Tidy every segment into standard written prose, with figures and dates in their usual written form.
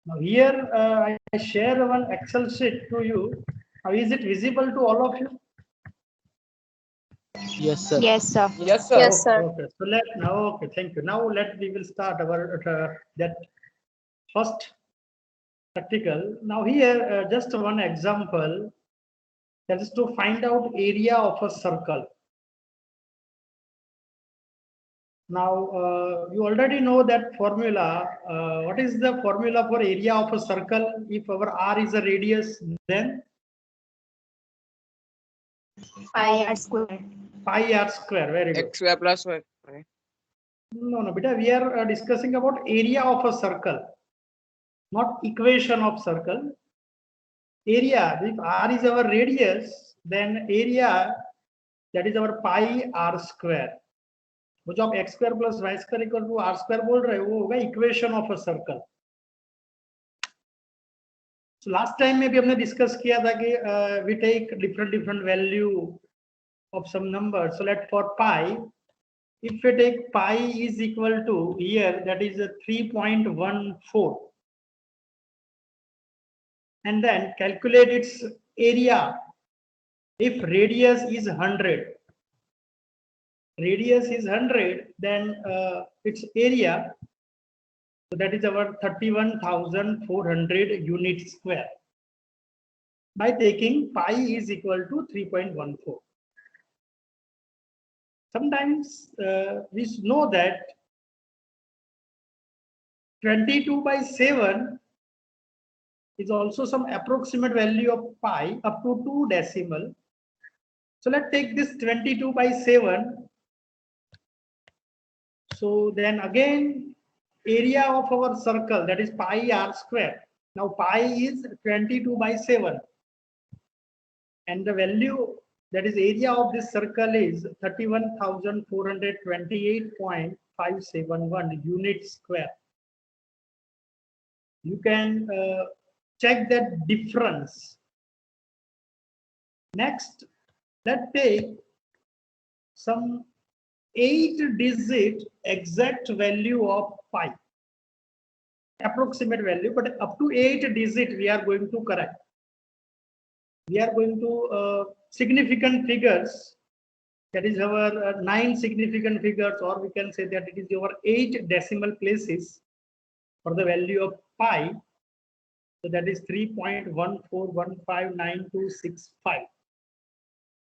Now here I share one Excel sheet to you. Now is it visible to all of you? Yes, sir. Yes, sir. Yes, sir. Yes, Okay, sir. okay. So let now, okay, thank you. Now we will start our that first practical. Now here just one example, that is to find out area of a circle. Now you already know that formula. What is the formula for area of a circle? If our R is a radius, then Pi r square. pi r square. Very good. X square plus y. No, no, beta. We are discussing about area of a circle, not equation of circle. Area. If R is our radius, then area, that is our pi r square. वो जो आप x square plus y square equal to r square बोल रहे हो वो होगा equation of a circle. So last time में भी हमने डिस्कस किया था कि we take different value of some number. So let for pi, if we take pi is equal to here, that is a 3.14, and then calculate its area. If radius is 100, then its area, so that is our 31,400 units square, by taking pi is equal to 3.14. Sometimes we know that 22/7 is also some approximate value of pi up to 2 decimal. So let's take this 22/7. So then again, area of our circle, that is pi r square. Now pi is 22/7, and the value, that is area of this circle, is 31,428.571 units square. You can check that difference. Next, let's take some 8-digit exact value of pi. Approximate value, but up to 8 digit we are going to correct. We are going to significant figures, that is our 9 significant figures, or we can say that it is our 8 decimal places for the value of pi. So that is 3.14159265.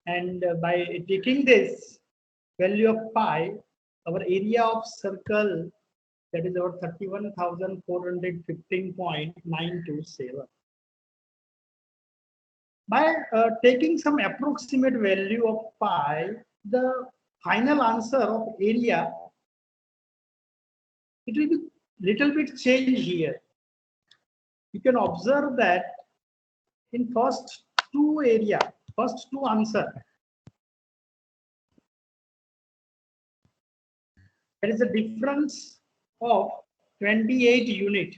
And by taking this value of pi, our area of circle, that is our 31,415.927. By taking some approximate value of pi, the final answer of area, it will be little bit change here. You can observe that in first two answer, there is a difference of 28 unit.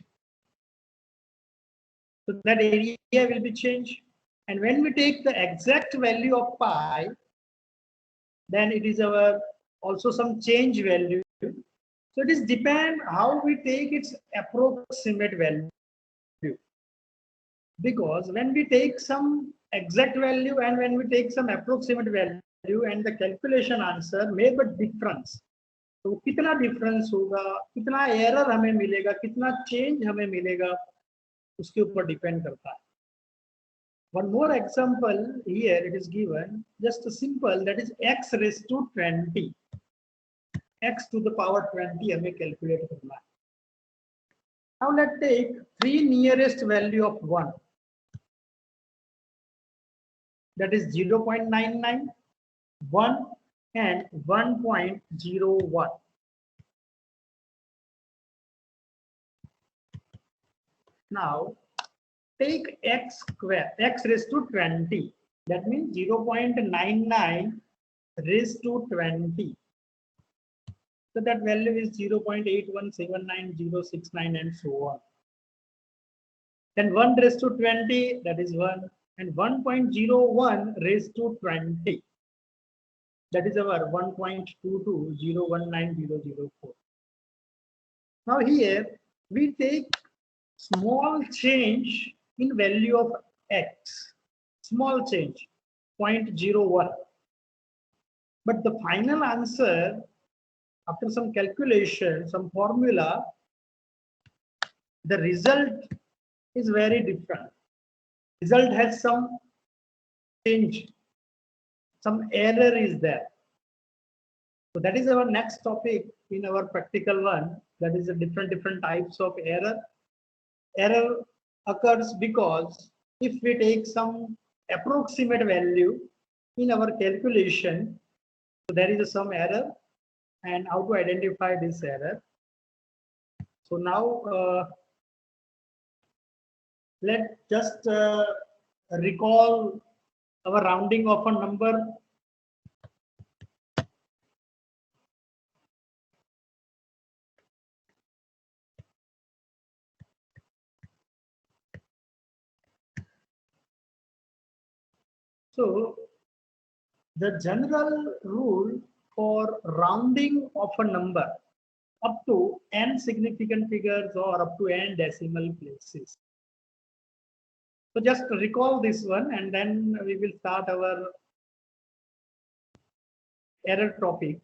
So that area will be changed. And when we take the exact value of pi, then it is our also some change value. So it is depend how we take its approximate value. Because when we take some exact value and when we take some approximate value, and the calculation answer may be difference. तो कितना difference होगा, कितना error हमें मिलेगा, कितना change हमें मिलेगा, उसके ऊपर डिपेंड करता है. One more example here, it is given just a simple, that is x raised to 20. X to the power 20 हमें कैलकुलेट करना है. Now let's take 3 nearest value of 1. That is 0.99, 1 and 1.01. Now take x square, x raised to 20. That means 0.99 raised to 20. So that value is 0.8179069 and so on. Then 1 raised to 20, that is 1, and 1.01 raised to 20. That is our 1.22019,004. Now here we take small change in value of x, small change, 0.01. But the final answer, after some calculation, some formula, the result is very different. Result has some change, some error is there. So that is our next topic in our practical one. That is the different types of error. Error occurs because if we take some approximate value in our calculation, so there is some error, and how to identify this error. So now let's just recall our rounding of a number. So the general rule for rounding of a number up to n significant figures or up to n decimal places. So just recall this one, and then we will start our error topic.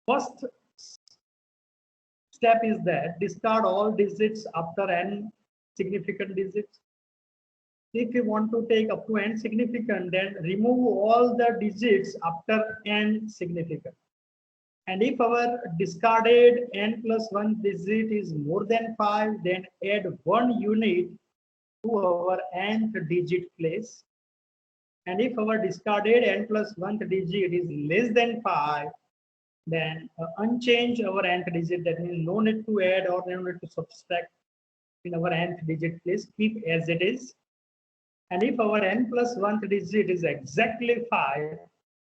First step is that discard all digits after n significant digits. If you want to take up to n significant, then remove all the digits after n significant. And if our discarded n plus 1 digit is more than 5, then add 1 unit to our nth digit place. And if our discarded n plus 1 digit is less than 5, then unchange our nth digit. That means no need to add or no need to subtract in our nth digit place. Keep as it is. And if our n plus 1 digit is exactly 5,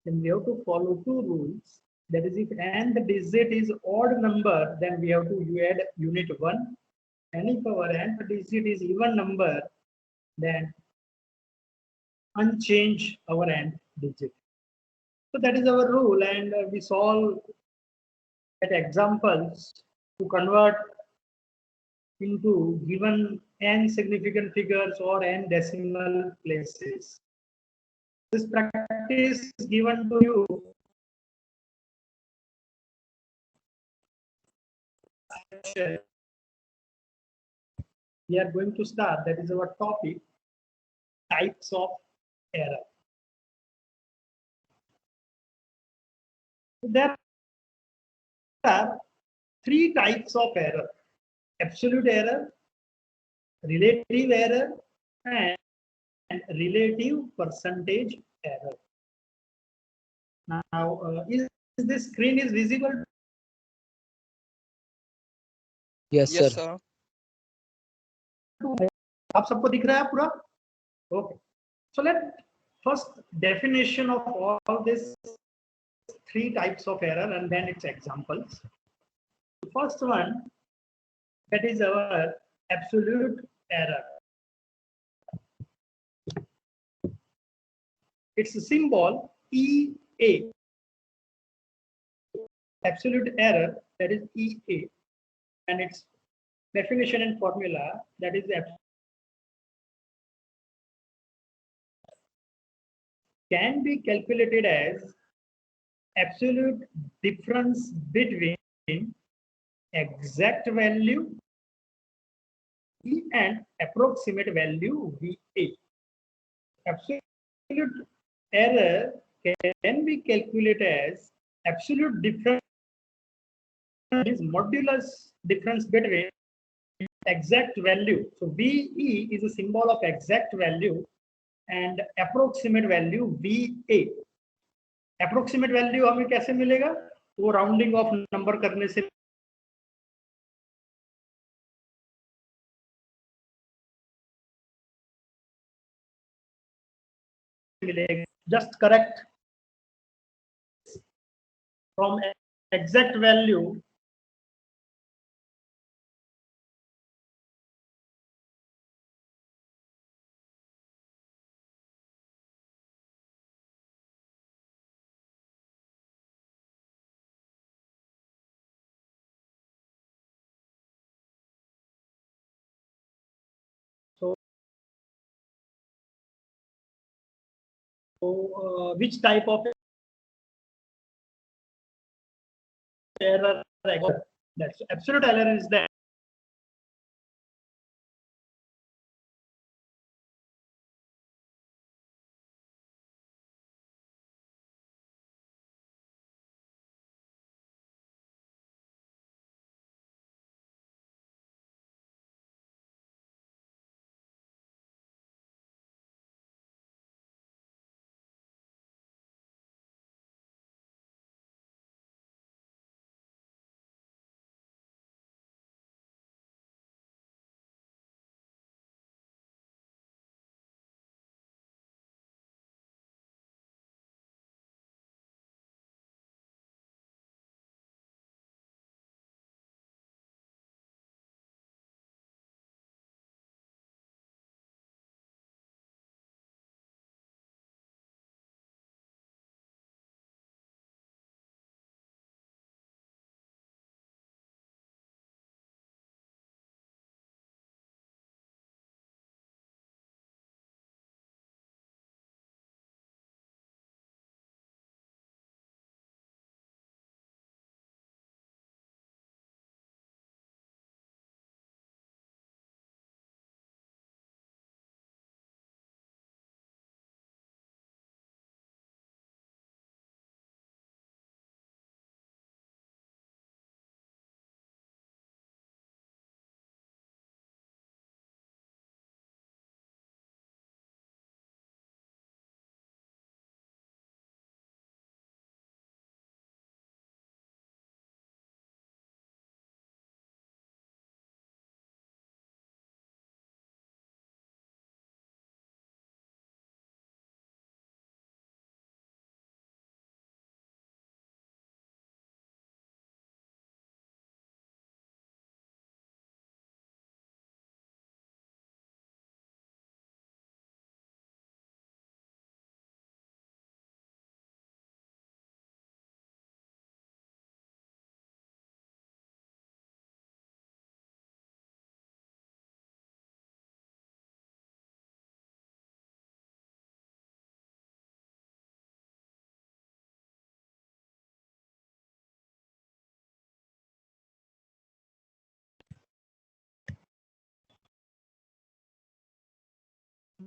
then we have to follow two rules. That is, if nth digit is odd number, then we have to add unit 1. And if our nth digit is even number, then unchange our nth digit. So that is our rule, and we solve at examples to convert into given n significant figures or n decimal places. This practice is given to you we are going to start. That is our topic, types of error. There are three types of error: absolute error, relative error, and relative percentage error. Now, is this screen is visible? Yes, Yes, sir. sir. आप सबको दिख रहा है पूरा? Okay. So let first definition of all this three types of error and then its examples. The first one, that is our absolute error. It's a symbol EA. Absolute error, that is EA, and its definition and formula, that is can be calculated as absolute difference between exact value E and approximate value VA. Absolute error can be calculated as absolute difference is modulus difference between exact value. So VE is a symbol of exact value and approximate value VA. Approximate value हमें कैसे मिलेगा? वो rounding off number करने से मिलेगा. Just correct from exact value So, which type of error? That's absolute error is that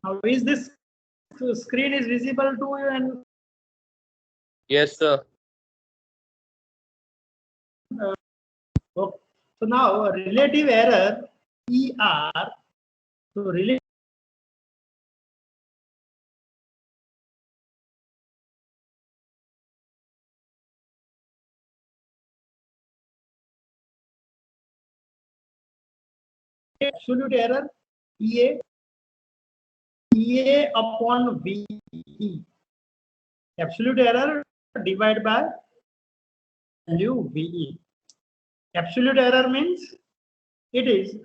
now is this screen is visible to you and Yes, sir. okay. So now relative error ER. So relative absolute error EA upon VE. Absolute error divided by value VE. Absolute error means it is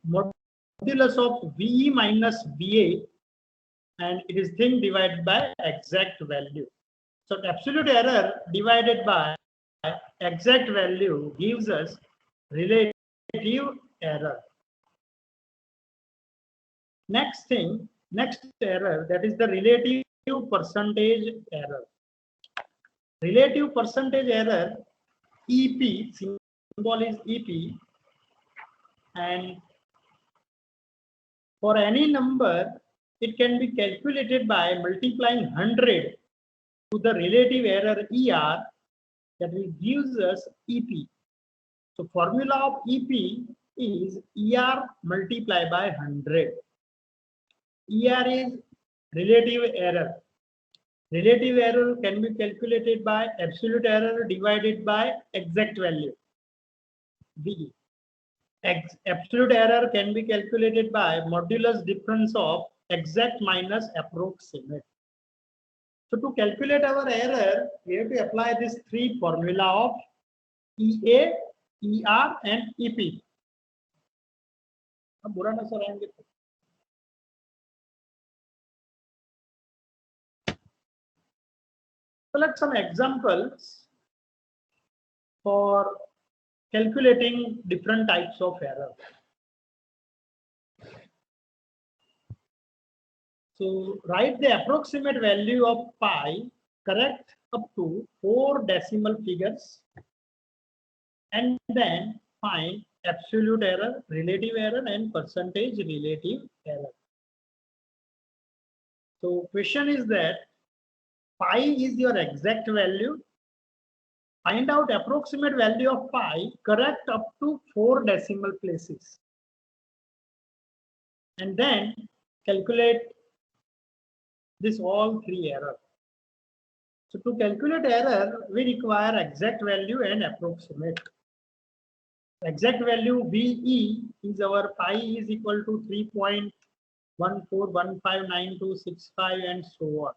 modulus of VE minus VA, and it is thing divided by exact value. So absolute error divided by exact value gives us relative error. Next thing, next error, that is the relative percentage error. Relative percentage error, EP, symbol is EP, and for any number, it can be calculated by multiplying 100 to the relative error ER, that will gives us EP. So formula of EP is ER multiplied by 100. ER is relative error. Relative error can be calculated by absolute error divided by exact value, VE. Absolute error can be calculated by modulus difference of exact minus approximate. So to calculate our error, we have to apply this three formula of EA, ER and EP. Select some examples for calculating different types of error. So write the approximate value of pi, correct up to 4 decimal figures, and then find absolute error, relative error, and percentage relative error. So question is that pi is your exact value. Find out approximate value of pi, correct up to 4 decimal places, and then calculate this all 3 error. So to calculate error, we require exact value and approximate. Exact value VE is our pi is equal to 3.14159265 and so on.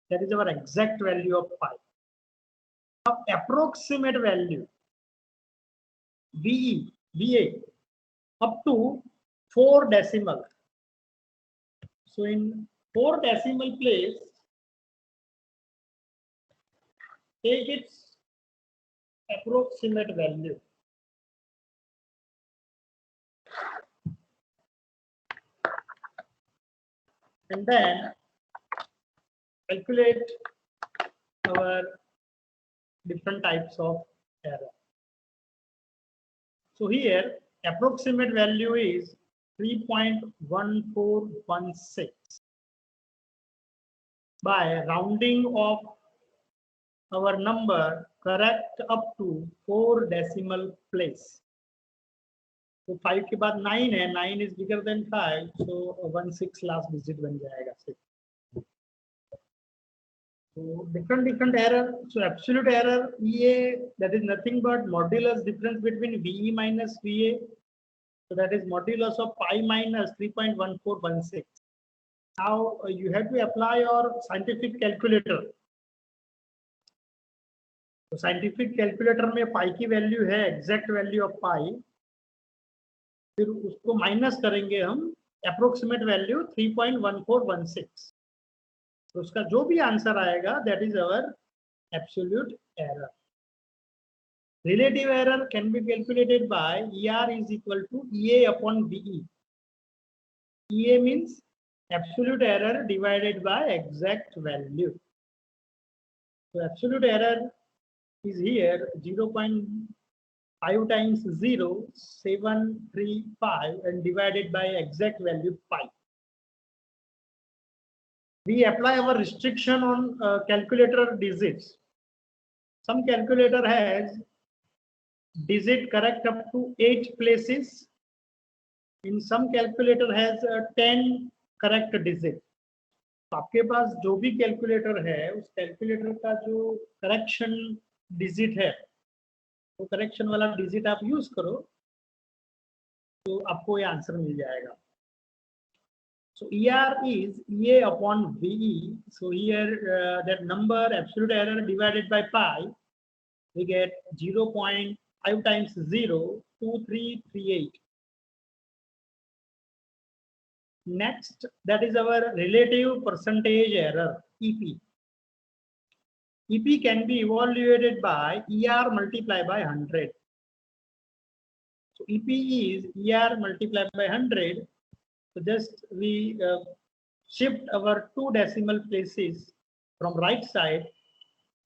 That is our exact value of pi. Now approximate value VA up to 4 decimal. So in 4 decimal place, take its approximate value. And then calculate our different types of error. So here approximate value is 3.1416. By rounding off our number, correct up to 4 decimal place. तो 5 के बाद 9 है, 9 is bigger than 5, so 16 last digit बन जाएगा. So different error. So absolute error EA, that is nothing but modulus difference between VE minus VA. So that is modulus of pi minus 3.1416. Now you have to apply your scientific calculator. तो scientific calculator में पाई की value है exact value of पाई, फिर उसको minus करेंगे हम approximate value 3.1416. तो उसका जो भी आंसर आएगा that is our absolute error. Relative error can be calculated by ER is equal to EA upon VE. EA means absolute error divided by exact value. So absolute error is here 0.5 times 0, 735, and divided by exact value pi. We apply our restriction on calculator digits. Some calculator has digit correct up to 8 places. In some calculator has 10 correct digit. तो आपके पास जो भी calculator है उस calculator का जो correction digit है वो करेक्शन वाला डिजिट आप यूज करो तो आपको ये आंसर मिल जाएगा. So ER is EA upon VE. So here that number absolute error divided by pi, we get 0.5 times 0, 2338. Next, that is our relative percentage error, EP. EP can be evaluated by ER multiplied by 100. So EP is ER multiplied by 100. So just we shift our 2 decimal places from right side,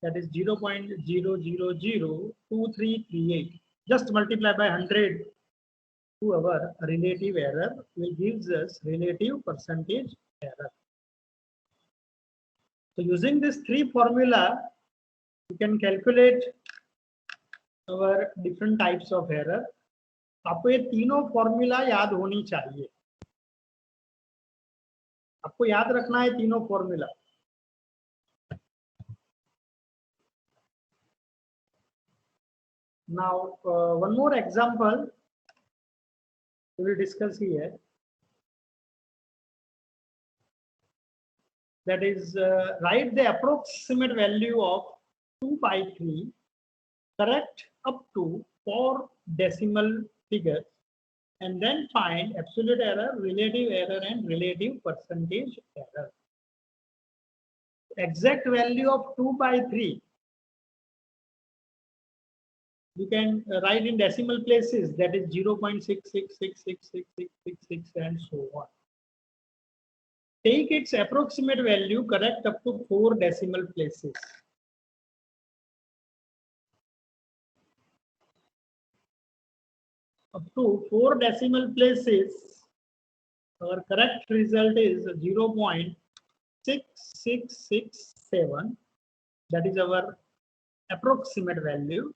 that is 0.0002338. Just multiply by 100 to our relative error, will gives us relative percentage error. So using this 3 formula, you can calculate our different types of error. आपको ये तीनों formula याद होनी चाहिए. आपको याद रखना है तीनों formula. Now one more example we will discuss here. That is write the approximate value of 2 by 3, correct up to 4 decimal figures, and then find absolute error, relative error, and relative percentage error. Exact value of 2 by 3 you can write in decimal places, that is 0.66666666 and so on. take its approximate value, correct up to 4 decimal places. Up to 4 decimal places, our correct result is 0.6667. That is our approximate value.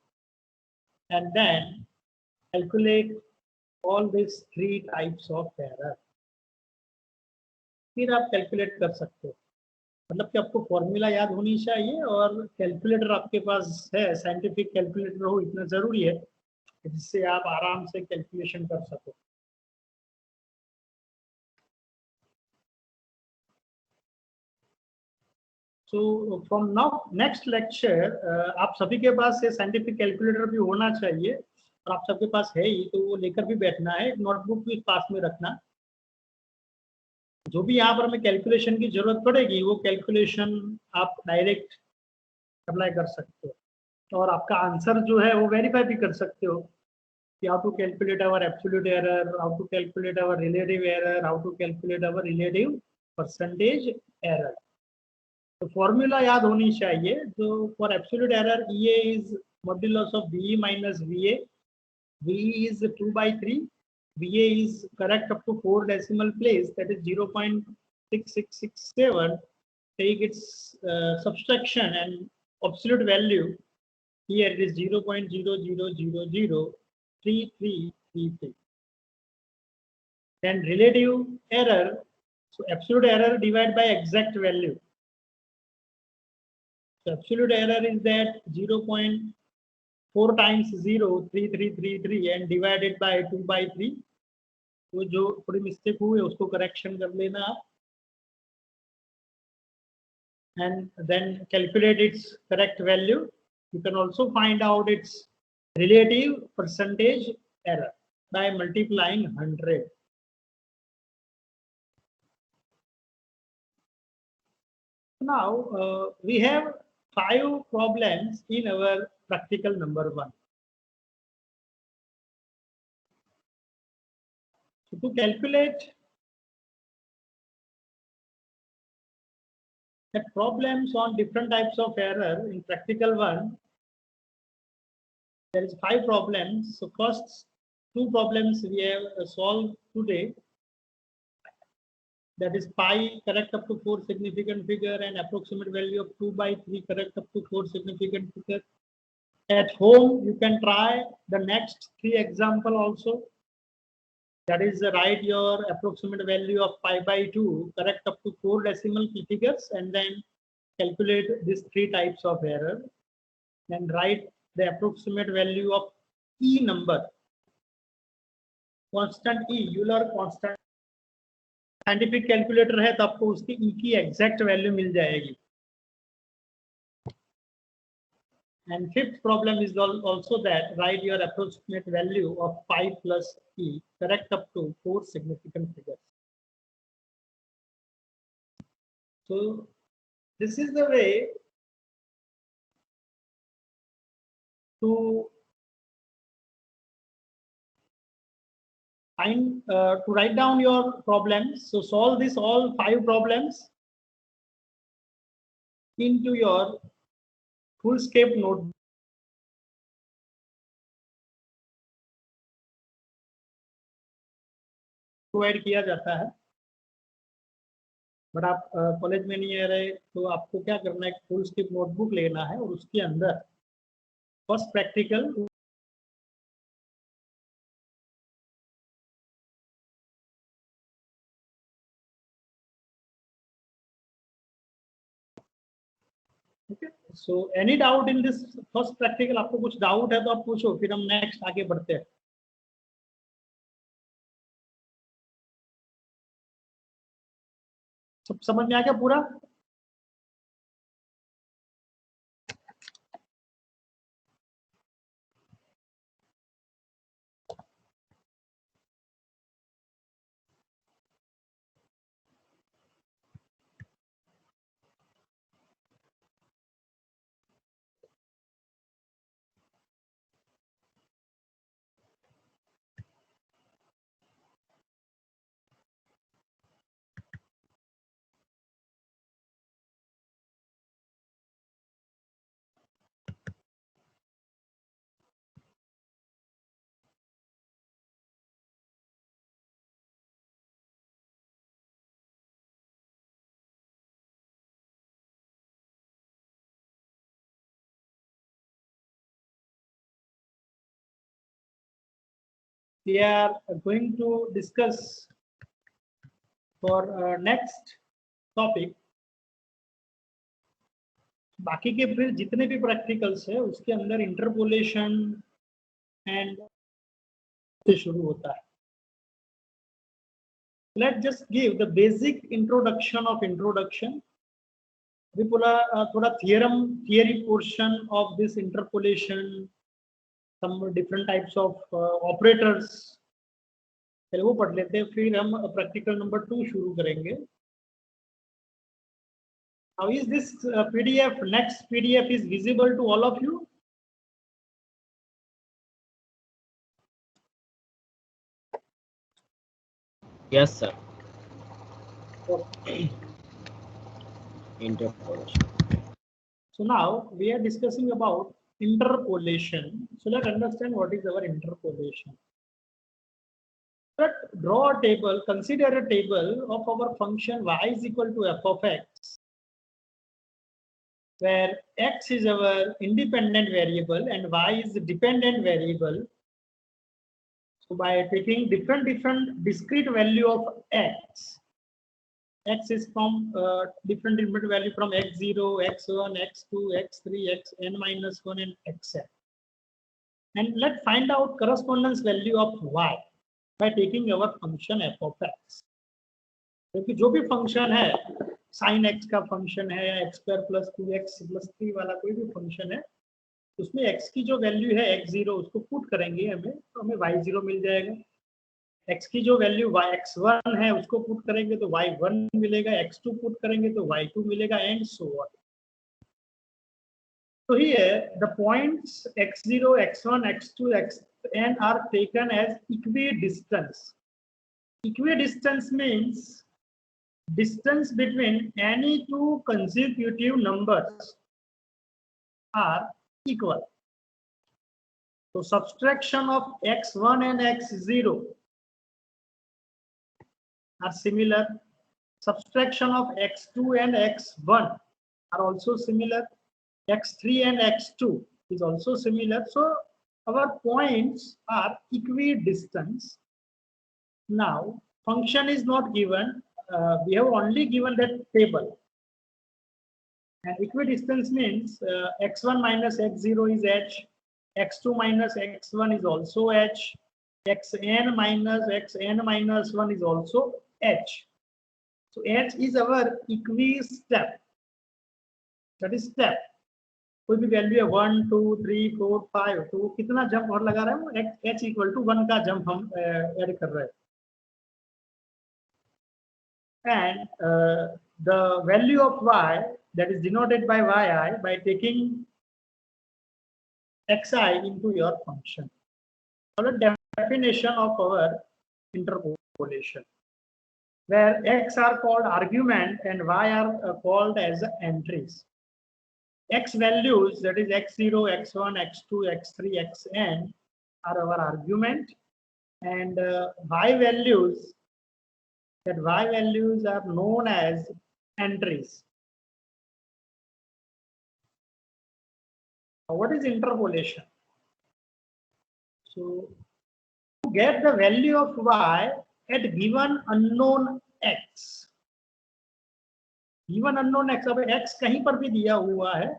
And then calculate all these 3 types of error. फिर आप calculate कर सकते हो, मतलब कि आपको formula याद होनी चाहिए और कैलकुलेटर आपके पास है, साइंटिफिक कैलकुलेटर हो, इतना जरूरी है जिससे आप आराम से कैलकुलेशन कर सको. So from now next lecture आप सभी के पास ये साइंटिफिक कैलकुलेटर भी होना चाहिए और आप सबके पास है ही, तो वो लेकर भी बैठना है. एक नोटबुक भी पास में रखना. जो भी यहाँ पर हमें कैलकुलेशन की जरूरत पड़ेगी वो कैलकुलेशन आप डायरेक्ट अप्लाई कर सकते हो और आपका आंसर जो है वो वेरीफाई भी कर सकते हो कि how to calculate our absolute error, how to calculate our relative error, how to calculate our relative percentage error. तो फॉर्मूला याद होनी चाहिए. जो for absolute error EA is modulus of BE minus VA. VE is 2/3. VA is correct up to 4 decimal place, that is 0.6667. Take its subtraction and absolute value. Here it is 0.00003333. Then relative error. So absolute error divided by exact value. So absolute error is that 0.4 times 0, 3333 and divided by 2/3. तो जो थोड़ी mistake हुई है उसको correction कर लेना आप. And then calculate its correct value. You can also find out its relative percentage error by multiplying 100. Now we have 5 problems in our practical number 1. So to calculate the problems on different types of error in practical 1, there is 5 problems. So first 2 problems we have solved today. That is pi correct up to 4 significant figure and approximate value of 2/3 correct up to 4 significant figure. At home you can try the next 3 example also. That is write your approximate value of pi/2 correct up to 4 decimal figures and then calculate these 3 types of error. Then write the approximate value of E number. Constant E, Euler constant. Scientific calculator है तो आपको उसकी E की exact value मिल जाएगी. And fifth problem is also that write your approximate value of pi plus E correct up to 4 significant figures. So this is the way to find to write down your problems. So solve this all 5 problems into your Fullscape notebook. Provide किया जाता है, but आप college में नहीं आ रहे तो आपको क्या करना है, फुलस्केप नोटबुक लेना है और उसके अंदर first practical okay. So any doubt in this first practical? आपको कुछ डाउट है तो आप पूछो, फिर हम नेक्स्ट आगे बढ़ते हैं. सब समझ में आ गया पूरा? we are going to discuss for next topic. बाकी के फिर जितने भी प्रैक्टिकल्स है उसके अंदर इंटरपोलेशन एंड से शुरू होता है. Let's just give the basic introduction of introduction. अभी थोड़ा theory portion of this interpolation, some different types of operators, पहले वो पढ़ लेते हैं, फिर हम प्रैक्टिकल नंबर 2 शुरू करेंगे. Now is this PDF, next PDF is visible to all of you? Yes, sir. Okay. Interpolation. So now we are discussing about interpolation. So let's understand what is our interpolation. Let's draw a table, consider a table of our function y is equal to f of x, where x is our independent variable and y is the dependent variable. So by taking different discrete value of x is from different value from x0, x1, x2, x3, xn minus 1 and xn. And let's find out correspondence value of y by taking our function f of x. क्योंकि जो भी function है, sin x का function है या x square plus 2x plus 3 वाला कोई भी फंक्शन है, उसमें x की जो वैल्यू है x0 उसको पुट करेंगे हमें, तो हमें y0 मिल जाएगा. x की जो वैल्यू x1 है उसको पुट करेंगे तो y1 मिलेगा, x2 पुट करेंगे तो y2 मिलेगा, and so on. So here the points x0, x1, x2, xn are taken as equidistance. Equidistance means distance between any two consecutive numbers are equal. So subtraction of x1 and x0 are similar. Subtraction of x2 and x1 are also similar. x3 and x2 is also similar. So our points are equidistant. Now function is not given. We have only given that table. And equidistance means x1 minus x0 is h, x2 minus x1 is also h, xn minus 1 is also h. So h is our equi-step. That is step. कोई भी value है 1 2 3 4 5, तो कितना jump और लगा रहा है वो h इक्वल टू 1 का जंप हम ऐड कर रहे हैं. And the value of y, that is denoted by yi, by taking xi into your function. So the definition of our interpolation, where x are called argument and y are called as entries. X values, that is x0, x1, x2, x3, xn, are our argument, and y values, that y values are known as entries. Now, what is interpolation? So to get the value of y at given unknown x, given unknown x, अब x कहीं पर भी दिया हुआ है,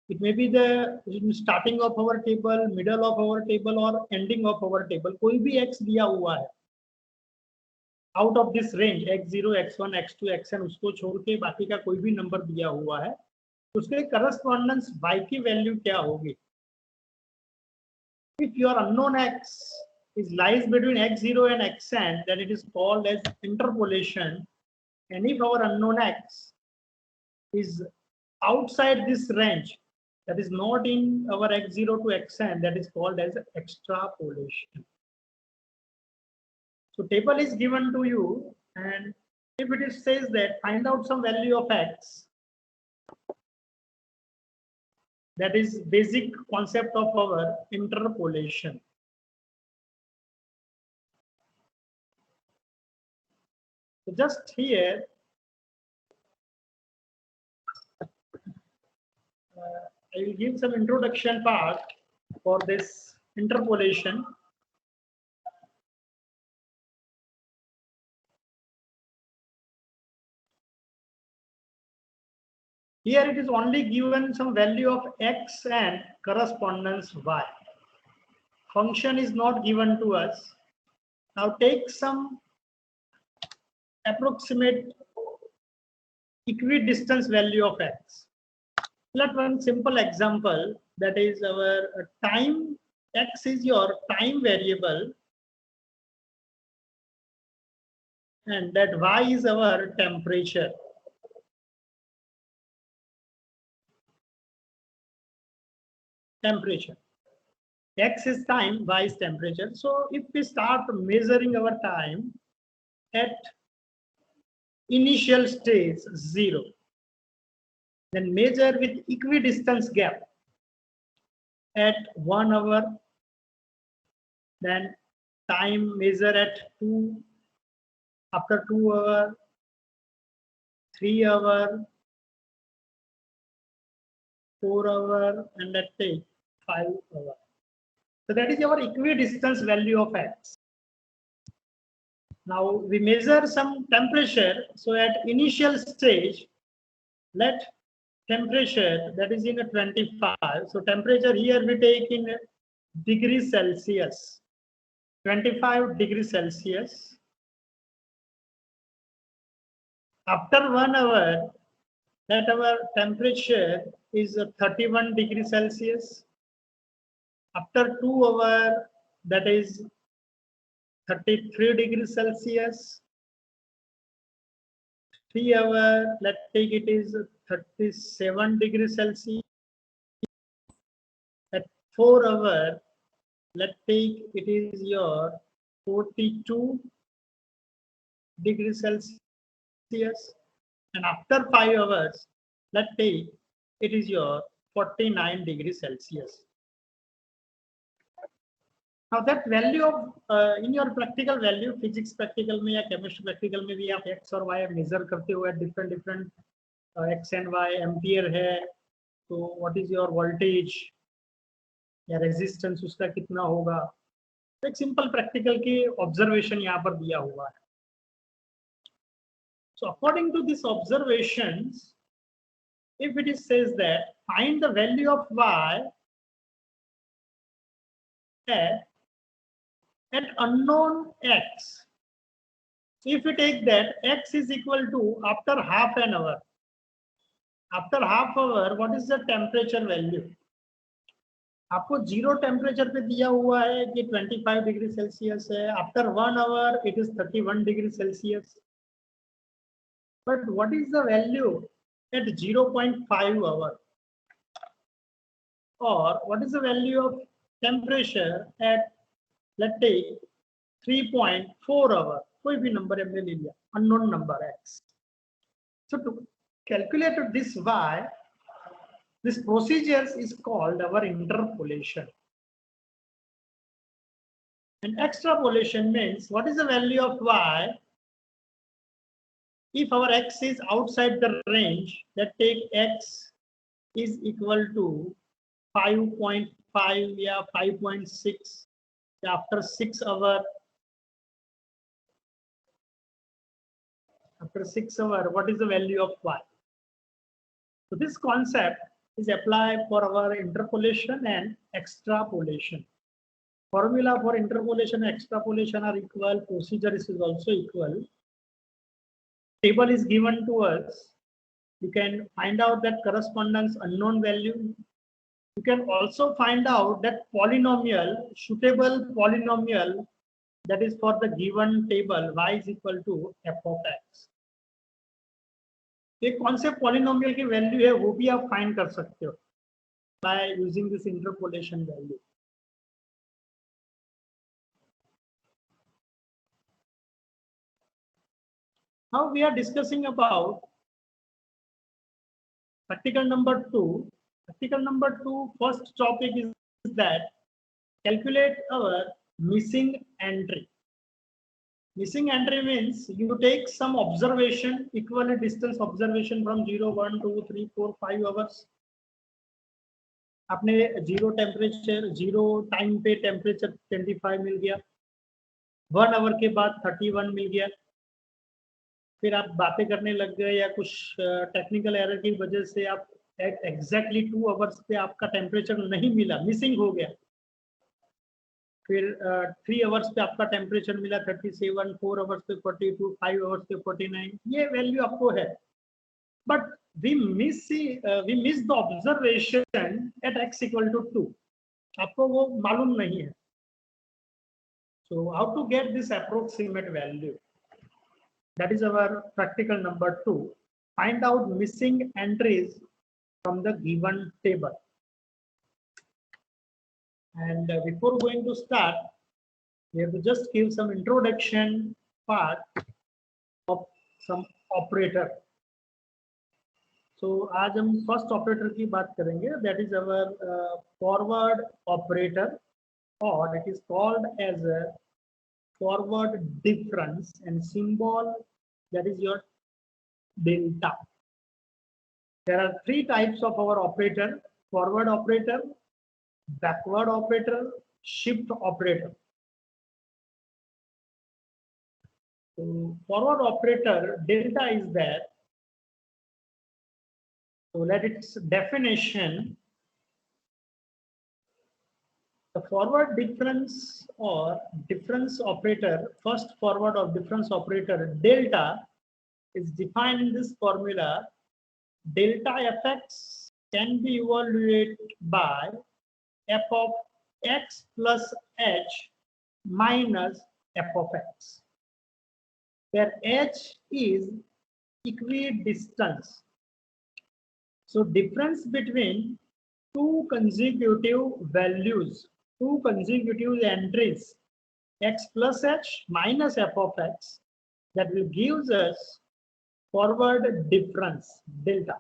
it may be the starting of our table, middle of our table or ending of our table, कोई भी x दिया हुआ है out of this range x0, x1, x2, xn, उसको छोड़ के बाकी का कोई भी नंबर दिया हुआ है, तो उसके करस्पॉन्डेंस y की वैल्यू क्या होगी? If your unknown x lies between x0 and xn, then it is called as interpolation. And if our unknown x is outside this range, that is not in our x0 to xn, that is called as extrapolation. So table is given to you, and if it is says that find out some value of x, that is basic concept of our interpolation. So just here, I will give some introduction part for this interpolation. Here it is only given some value of x and correspondence y. Function is not given to us. Now take some approximate equidistance value of x. Let one simple example, that is our time. X is your time variable and that y is our temperature. X is time, y is temperature. So if we start measuring our time at initial stage 0, then measure with equidistance gap at 1 hour, then time measure at 2, after 2 hours, 3 hours, 4 hours, and let's take 5 hours. So that is our equidistance value of x. Now we measure some temperature. So at initial stage, let temperature, that is in a 25. So temperature here we take in degrees Celsius, 25 degrees Celsius. After 1 hour, that our temperature is 31 degrees Celsius. After 2 hours, that is 33 degrees Celsius. 3 hours, let's take it is 37 degrees Celsius. At 4 hours, let's take it is your 42 degrees Celsius. And after 5 hours, let's take it is your 49 degrees Celsius. Now that value of in your practical value, physics practical में या chemistry practical में भी आप x और y measure करते हो at different x and y, ampere है तो what is your voltage या resistance उसका कितना होगा, तो एक simple practical की observation यहाँ पर दिया हुआ है. So according to these observations, if it is says that find the value of y at unknown x. If we take that x is equal to after half an hour. After half hour, what is the temperature value? आपको 0 temperature पे दिया हुआ है कि 25 degree Celsius है. After 1 hour it is 31 degree Celsius. But what is the value at 0.5 hour, और what is the value of temperature at let's take 3.4 hour. कोई भी नंबर हमने ले लिया, unknown number x. So to calculate this y, this procedure is called our interpolation. And extrapolation means what is the value of y if our x is outside the range. That take x is equal to 5.5 या 5.6 after 6 hours. After 6 hours, what is the value of y? So this concept is applied for our interpolation and extrapolation. Formula for interpolation and extrapolation are equal. Procedure is also equal. Table is given to us. You can find out that correspondence unknown value. You can also find out that polynomial, suitable polynomial, that is for the given table y is equal to f of x. एक कौन से polynomial की value है वो भी आप find कर सकते हो by using this interpolation value. Now we are discussing about practical number 2. Practical number 2, first topic is that calculate our missing entry. Missing entry means you take some observation, equivalent distance observation from 0, 1, 2, 3, 4, 5 hours. आपने 0 temperature 0 time पे temperature 25 मिल गया, 1 our के बाद 31 मिल गया, फिर आप बातें करने लग गए या कुछ टेक्निकल एरर की वजह से आप एग्जैक्टली 2 आवर्स पे आपका टेम्परेचर नहीं मिला, मिसिंग हो गया, फिर 3 आवर्स पे आपका टेम्परेचर मिला 37, 4 आवर्स पे 42, 5 आवर्स पे 49, ये वैल्यू आपको है, but we miss the observation at x equal to 2, आपको वो मालूम नहीं है. So how to get this approximate value? That is our practical number 2. Find out missing entries from the given table. And before going to start, we have to just give some introduction part of some operator. So आज हम first operator की बात करेंगे. That is our forward operator, or it is called as a forward difference, and symbol that is your delta. There are 3 types of our operator: forward operator, backward operator, shift operator. So forward operator delta is there. So let its definition. The forward difference or difference operator, first forward or difference operator delta, is defined in this formula. Delta fx can be evaluated by f of x plus h minus f of x, where h is equidistance. So difference between two consecutive values, two consecutive entries, x plus h minus f of x, that will gives us forward difference delta.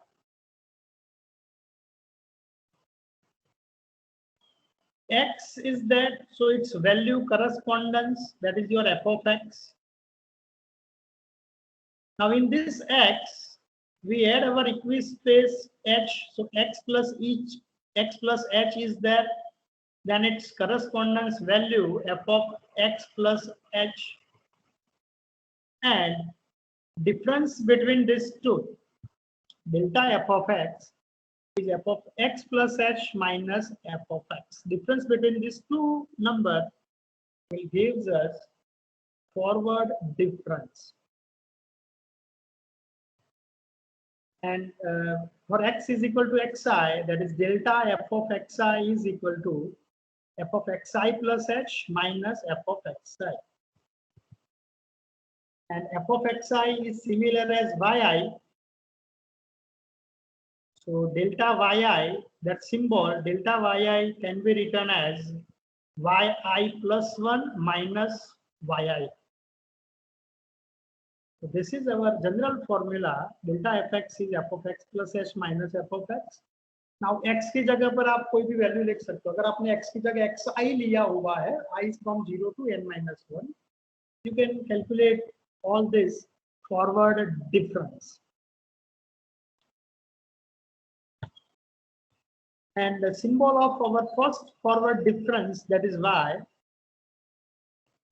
X is that, so its value correspondence, that is your f of x. Now in this x, we add our equispace h, so x plus h is there, then its correspondence value f of x plus h, and difference between these two, delta f of x, is f of x plus h minus f of x. Difference between these two numbers will gives us forward difference. And for x is equal to xi, that is delta f of xi is equal to f of xi plus h minus f of xi. And f of xi is similar as yi. So delta yi, that symbol delta yi can be written as yi plus 1 minus yi. So this is our general formula. Delta fx is f of x plus h minus f of x. Now x की जगह पर आप कोई भी value लिख सकते हो. अगर आपने x की जगह xi लिया हुआ है, I is from 0 to n minus 1, you can calculate all this forward difference. And the symbol of our first forward difference, that is y.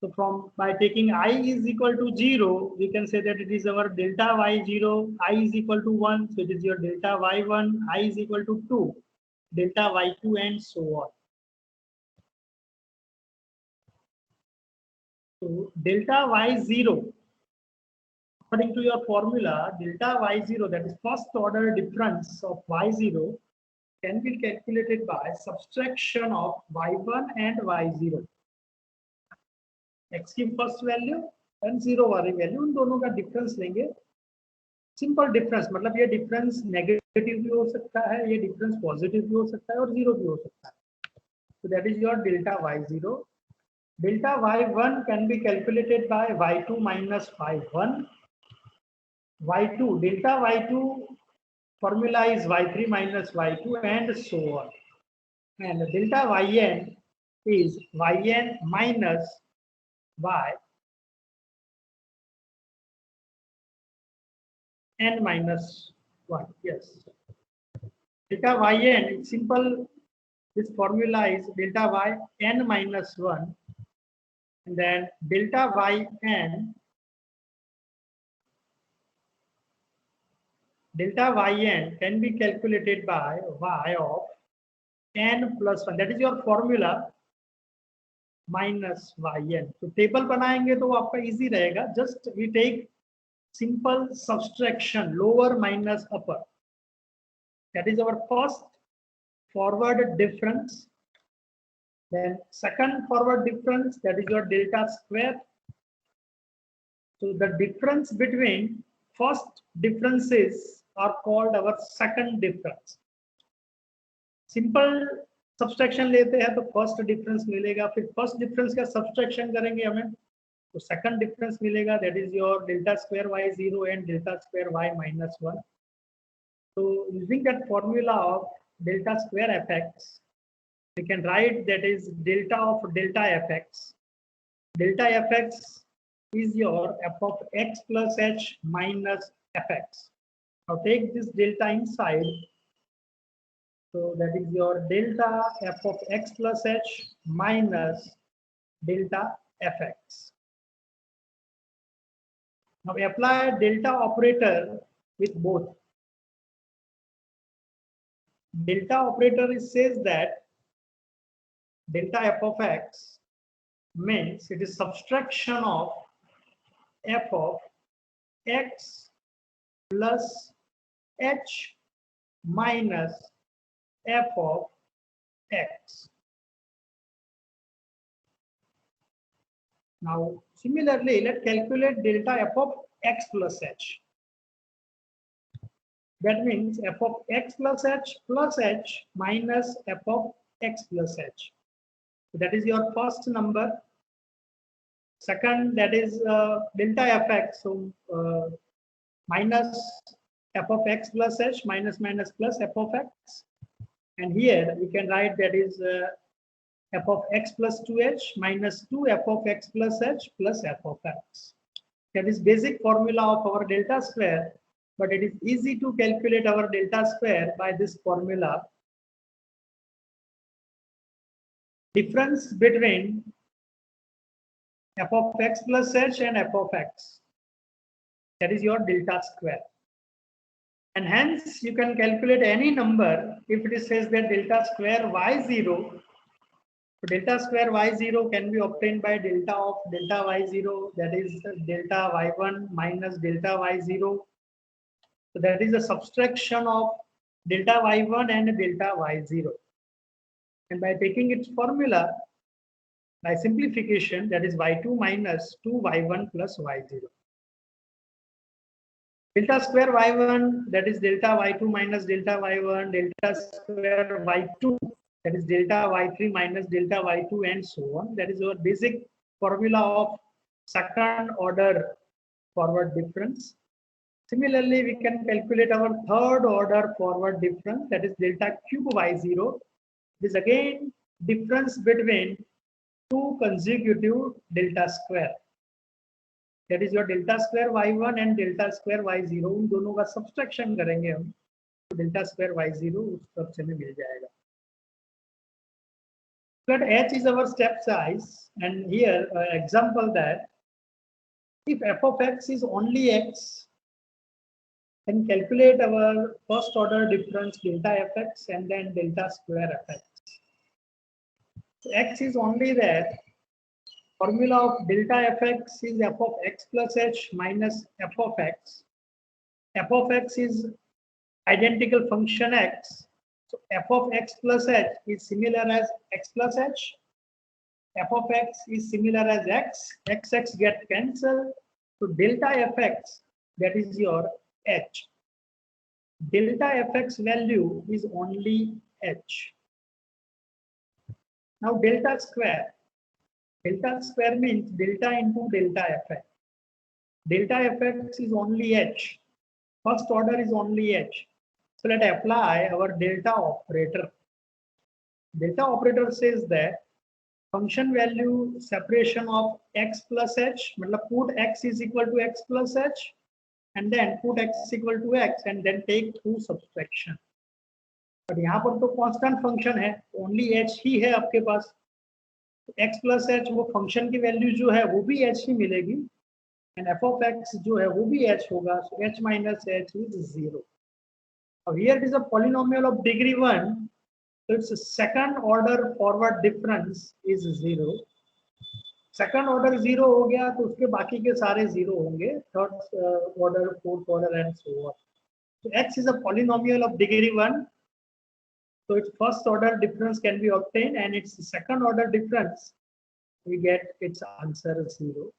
So from by taking I is equal to 0, we can say that it is our delta y0, I is equal to 1, so it is your delta y1, I is equal to 2, delta y2, and so on. So delta y0, according to your formula, delta y0, that is first order difference of y0, can be calculated by subtraction of y1 and y0. x की first value and 0 वाली value, उन दोनों का difference लेंगे. Simple difference, मतलब ये difference negative भी हो सकता है, ये डिफरेंस पॉजिटिव भी हो सकता है, और 0 भी हो सकता है. So that is your delta y0. Delta y1 can be calculated by y2 minus y1. y2, delta y2 formula is y3 minus y2, and so on. And delta yn is yn minus y n minus 1. Yes. Delta yn, it's simple. This formula is delta y n minus 1, and then delta y n delta yn can be calculated by y of n plus 1. That is your formula minus yn. तो table बनाएंगे तो आपका easy रहेगा. Just we take simple subtraction, lower minus upper. That is our first forward difference. Then second forward difference, that is your delta square. So the difference between first differences are called our second difference. Simple subtraction लेते हैं तो first difference मिलेगा, फिर first difference का subtraction करेंगे हमें तो second difference मिलेगा, that is your delta square y0 and delta square y minus 1. So using that formula of delta square fx, we can write that is delta of delta fx. Delta fx is your f of x plus h minus fx. Now take this delta inside. So that is your delta f of x plus h minus delta fx. Now we apply delta operator with both. Delta operator says that delta f of x means it is subtraction of f of x plus h minus f of x. Now similarly, let's calculate delta f of x plus h. That means f of x plus h minus f of x plus h. So that is your first number. Second, that is delta fx. So minus f of x plus h minus plus f of x. And here we can write that is f of x plus 2h minus 2 f of x plus h plus f of x. That is basic formula of our delta square, but it is easy to calculate our delta square by this formula. Difference between f of x plus h and f of x. That is your delta square. And hence you can calculate any number if it says that delta square y0. So delta square y0 can be obtained by delta of delta y0, that is delta y1 minus delta y0. So that is a subtraction of delta y1 and delta y0. And by taking its formula, by simplification, that is y2 minus 2y1 plus y0. Delta square y1, that is delta y2 minus delta y1, delta square y2, that is delta y3 minus delta y2, and so on. That is our basic formula of second order forward difference. Similarly, we can calculate our third order forward difference, that is delta cube y0. This again difference between two consecutive delta square. That is your delta square y1 and delta square y0. उन दोनों का subtraction करेंगे हम, तो delta square y0 उस तरफ से हमें मिल जाएगा. But h is our step size, and here example that if f of x is only x, then calculate our first order difference delta fx and then delta square fx. So x is only there. Formula of delta fx is f of x plus h minus f of x. F of x is identical function x. So f of x plus h is similar as x plus h. F of x is similar as x. X get cancelled. So delta fx, that is your h. Delta fx value is only h. Now delta square. Delta square means delta into delta fx. Delta fx is only h. First order is only h. So let us apply our delta operator. Delta operator says that function value separation of x plus h, मतलब put x is equal to x plus h, and then put x is equal to x, and then take through subtraction. But यहाँ पर तो constant function है, only h ही है आपके पास. x plus h वो function की value जो है वो भी h ही मिलेगी, and f of x जो है वो भी h होगा. So h minus h is 0. Now here it is a polynomial of degree 1, so its second order forward difference is 0. Second order 0 हो गया तो उसके बाकी के सारे 0 होंगे, third order, fourth order and so on. So x is a polynomial of degree 1, so its first order difference can be obtained, and its second order difference we get its answer 0.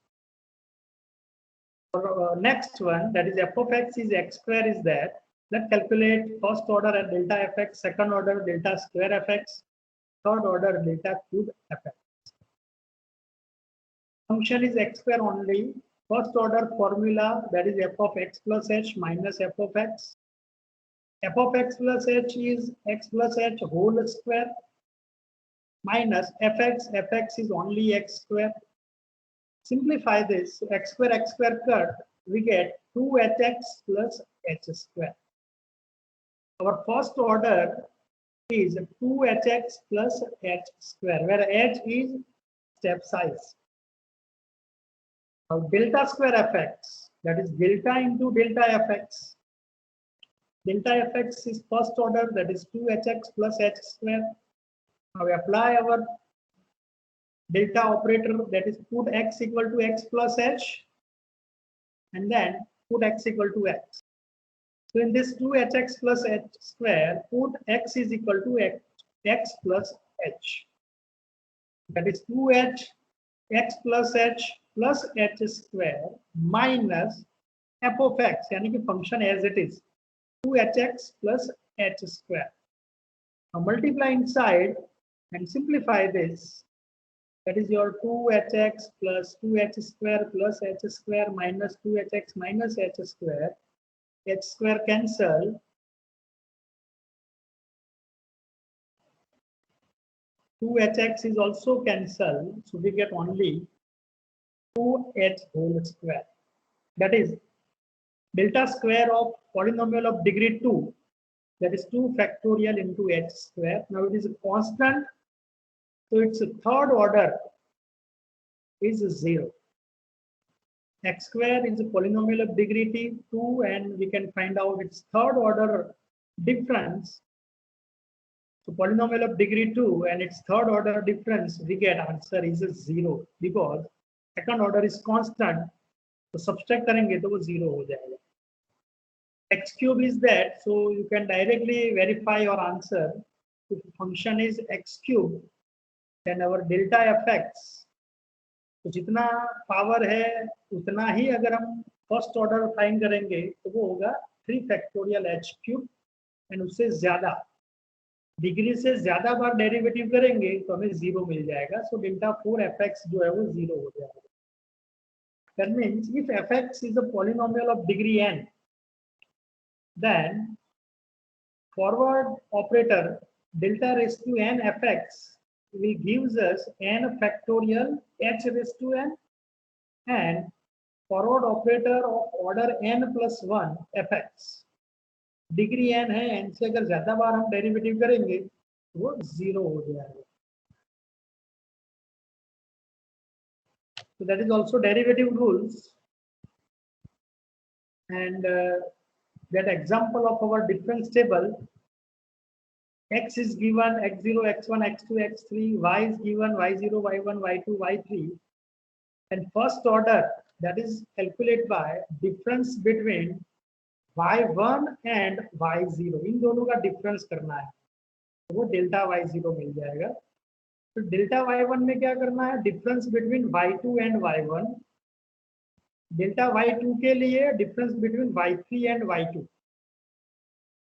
For next one, that is f of x is x square is that. Let's calculate first order at delta fx, second order delta square fx, third order delta cube fx. Function is x square only. First order formula, that is f of x plus h minus f of x. F of x plus h is x plus h whole square minus fx is only x square. Simplify this, so x square cut, we get 2hx plus h square. Our first order is 2hx plus h square, where h is step size. Now delta square fx, that is delta into delta fx. Delta fx is first order, that is 2hx plus h square. Now we apply our delta operator, that is put x equal to x plus h and then put x equal to x. So in this 2hx plus h square, put x is equal to x plus h. That is 2h x plus h square minus f of x, यानी कि function as it is 2hx plus h square. Now multiply inside and simplify this. That is your 2hx plus 2h square plus h square minus 2hx minus h square cancel. Two hx is also cancelled, so we get only 2h whole square. That is delta square of polynomial of degree 2, that is 2 factorial into h square. Now it is a constant, so its third order is 0. X square is a polynomial of degree 2, and we can find out its third order difference. So polynomial of degree 2 and its third order difference, we get answer is 0 because second order is constant. तो subtract करेंगे तो वो 0 हो जाएगा. X cube is that, so you can directly verify your answer. If function is x cube, then our delta fx, तो जितना power है उतना ही अगर हम फर्स्ट ऑर्डर फाइंड करेंगे तो वो होगा 3 फैक्टोरियल h क्यूब, एंड उससे ज्यादा डिग्री से ज्यादा बार डेरिवेटिव करेंगे तो हमें 0 मिल जाएगा. सो डेल्टा 4 fx जो है वो 0 हो जाएगा. That means if fx is a polynomial of degree n, then forward operator delta raised to n fx will gives us n factorial h raised to n, and forward operator of order n plus 1 fx degree n है, n से अगर ज्यादा बार हम derivative करेंगे तो वो 0 हो जाएगा. So that is also derivative rules, and that example of our difference table, x is given x0, x1, x2, x3, y is given y0, y1, y2, y3, and first order, that is calculated by difference between y1 and y0. इन दोनों का difference करना है तो वो delta y0 मिल जाएगा. तो delta y1 में क्या करना है, difference between y2 and y1. Delta y2 के लिए difference between y3 and y2.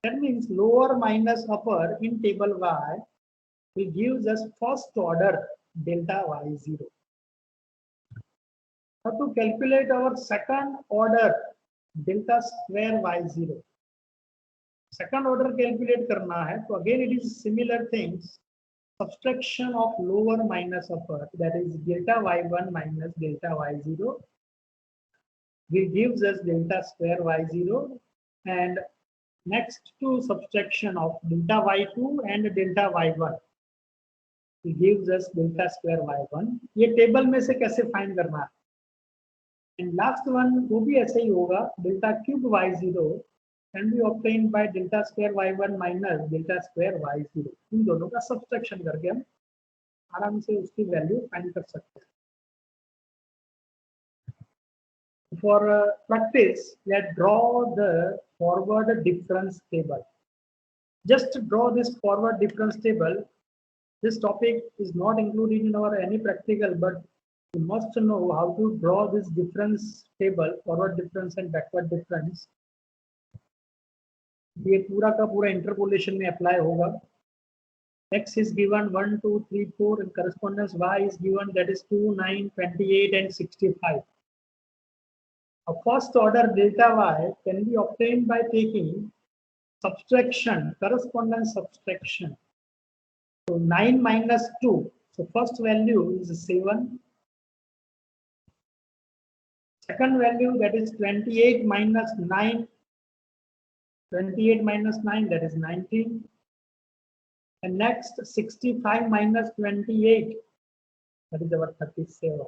That means lower minus upper in table y will gives us first order delta y0. Now to calculate our second order delta square y0. Second order calculate करना है तो again it is similar things. Subtraction of lower minus upper, that is delta y1 minus delta y0 will gives us delta square y0, and next to subtraction of delta y2 and delta y1 it gives us delta square y1. ये table में से कैसे find करना है. And last one वो भी ऐसे ही होगा, delta cube y0 can be obtained by delta square y1 minus delta square y0। इन दोनों का सब्सट्रैक्शन करके हम आराम से उसकी वैल्यू फाइंड कर सकते हैं। For practice, let's draw the forward difference table. Just draw this forward difference table. This topic is not included in our any practical, but you must know how to draw this difference table, forward difference and backward difference. ये पूरा का पूरा interpolation में apply होगा। X is given 1, 2, 3, 4 and correspondence Y is given, that is 2, 9, 28 and 65. A first order delta Y can be obtained by taking subtraction, correspondence subtraction. So 9 minus 2. So first value is 7. Second value, that is 28 minus 9. 28 minus 9, that is 19. And next 65 minus 28, that is our 37.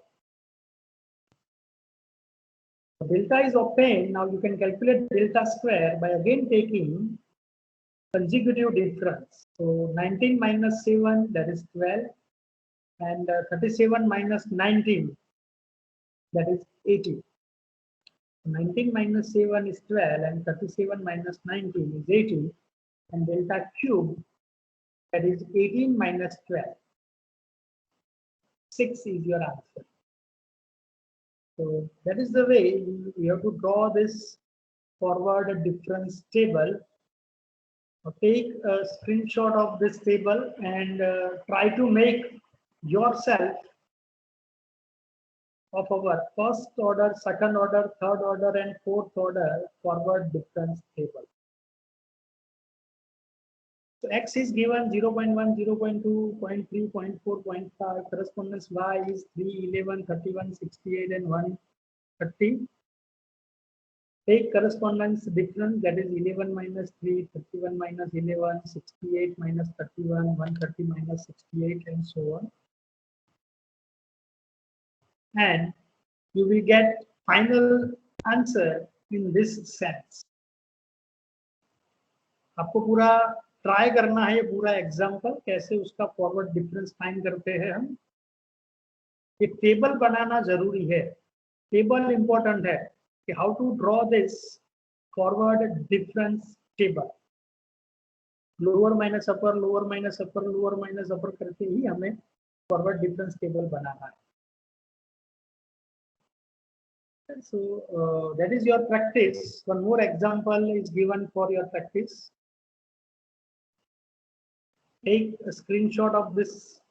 So delta is obtained. Now you can calculate delta square by again taking consecutive difference. So 19 minus 7, that is 12. And 37 minus 19, that is 80. 19 minus 7 is 12 and 37 minus 19 is 80, and delta cube, that is 18 minus 12. 6 is your answer. So that is the way we have to draw this forward difference table. Now take a screenshot of this table and try to make yourself of our first order, second order, third order and fourth order forward difference table. So X is given 0.1, 0.2, 0.3, 0.4, 0.5. Correspondence Y is 3, 11, 31, 68 and 130. Take correspondence difference, that is 11 minus 3, 31 minus 11, 68 minus 31, 130 minus 68 and so on. And you will get final answer in this sense. आपको पूरा try करना है, ये पूरा example कैसे उसका forward difference find करते हैं हम। ये टेबल बनाना जरूरी है, टेबल इंपॉर्टेंट है कि how to draw this forward difference table. Lower minus upper, lower minus upper, lower minus upper करके ही हमें फॉरवर्ड डिफरेंस टेबल बनाना है। So that is your practice. One more example is given for your practice. Take a screenshot of this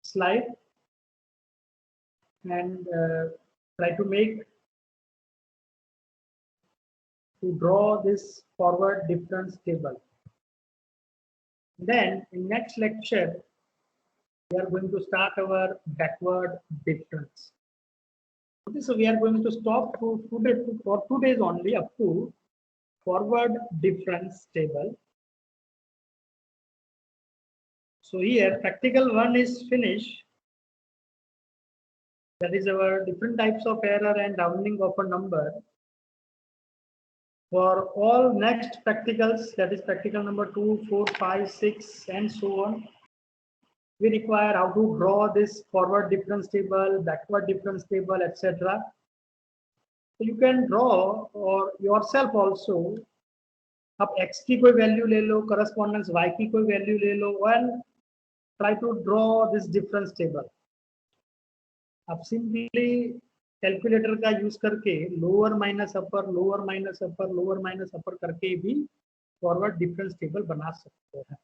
slide and try to draw this forward difference table. Then in next lecture, we are going to start our backward difference. Okay, so we are going to stop for 2 days only up to forward difference table. So here practical 1 is finished. That is our different types of error and rounding of a number. For all next practicals, that is practical number 2, 4, 5, 6 and so on, we require how to draw this forward difference table, backward difference table, etc. So you can draw or yourself also. आप x की कोई value ले लो, correspondence y की कोई value ले लो and try to draw this difference table. आप simply calculator का use करके lower minus upper, lower minus upper, lower minus upper करके भी फॉरवर्ड डिफरेंस टेबल बना सकते हैं।